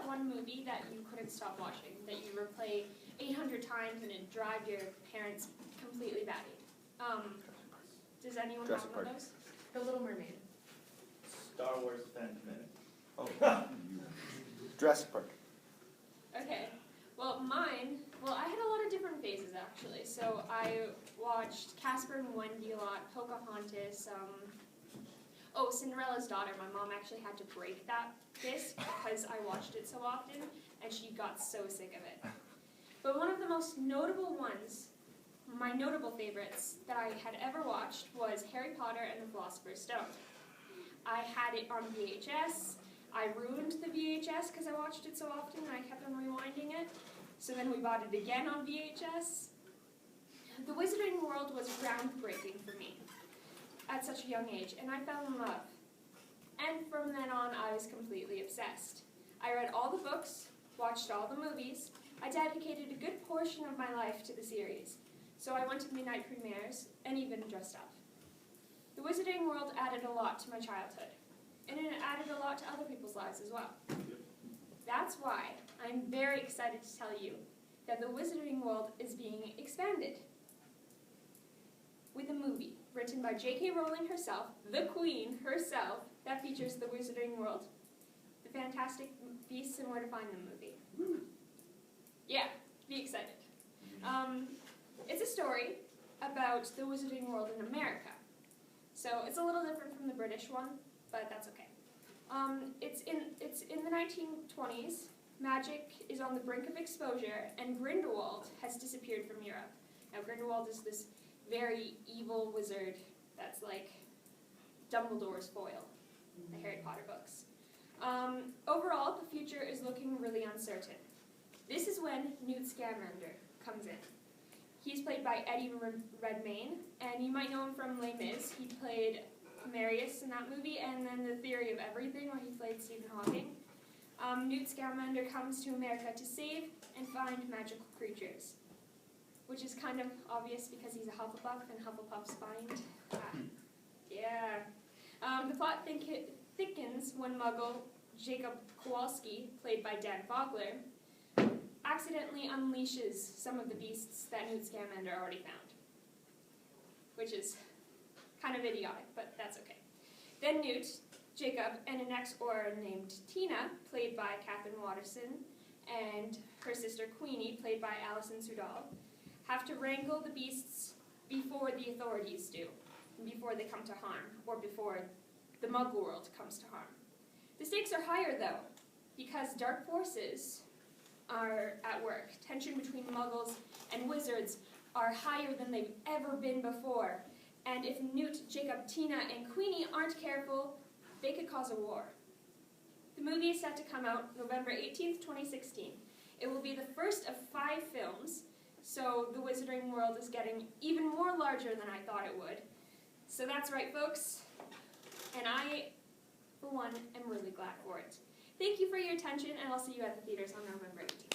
one movie that you couldn't stop watching, that you replay 800 times and it drive your parents completely batty? Does anyone have one of those? The Little Mermaid. Star Wars Phantom Menace. Oh. Jurassic Park. Okay. Well, mine, I had a lot of different phases, actually. So I watched Casper and Wendy a lot, Pocahontas, Cinderella's Daughter. My mom actually had to break that disc because I watched it so often, and she got so sick of it. But one of the most notable ones, my notable favorites that I had ever watched was Harry Potter and the Philosopher's Stone. I had it on VHS. I ruined the VHS because I watched it so often and I kept on rewinding it. So then we bought it again on VHS. The Wizarding World was groundbreaking for me at such a young age, and I fell in love. And from then on, I was completely obsessed. I read all the books, watched all the movies. I dedicated a good portion of my life to the series. So I went to midnight premieres and even dressed up. The Wizarding World added a lot to my childhood, and it added a lot to other people's lives as well. That's why I'm very excited to tell you that the Wizarding World is being expanded with a movie written by J.K. Rowling herself, the Queen herself, that features the Wizarding World, the Fantastic Beasts and Where to Find Them movie. Yeah, be excited. It's a story about the Wizarding World in America. So it's a little different from the British one, but that's okay. It's in the 1920s. Magic is on the brink of exposure, and Grindelwald has disappeared from Europe. Now, Grindelwald is this very evil wizard that's like Dumbledore's foil, the Harry Potter books. Overall, the future is looking really uncertain. This is when Newt Scamander comes in. He's played by Eddie Redmayne, and you might know him from Les Mis. He played Marius in that movie, and then The Theory of Everything, where he played Stephen Hawking. Newt Scamander comes to America to save and find magical creatures, which is kind of obvious because he's a Hufflepuff, and Hufflepuff's find. The plot thickens when Muggle Jacob Kowalski, played by Dan Fogler, accidentally unleashes some of the beasts that Newt Scamander already found, which is kind of idiotic, but that's okay. Then Newt, Jacob, and an ex-Auror named Tina, played by Catherine Waterston, and her sister Queenie, played by Alison Sudol, have to wrangle the beasts before the authorities do, before they come to harm, or before the Muggle world comes to harm. The stakes are higher, though, because dark forces are at work. Tension between Muggles and wizards are higher than they've ever been before. And if Newt, Jacob, Tina, and Queenie aren't careful, they could cause a war. The movie is set to come out November 18th, 2016. It will be the first of 5 films, so the Wizarding World is getting even more larger than I thought it would. So that's right, folks. And I, for one, am really glad for it. Thank you for your attention, and I'll see you at the theaters on November 18th.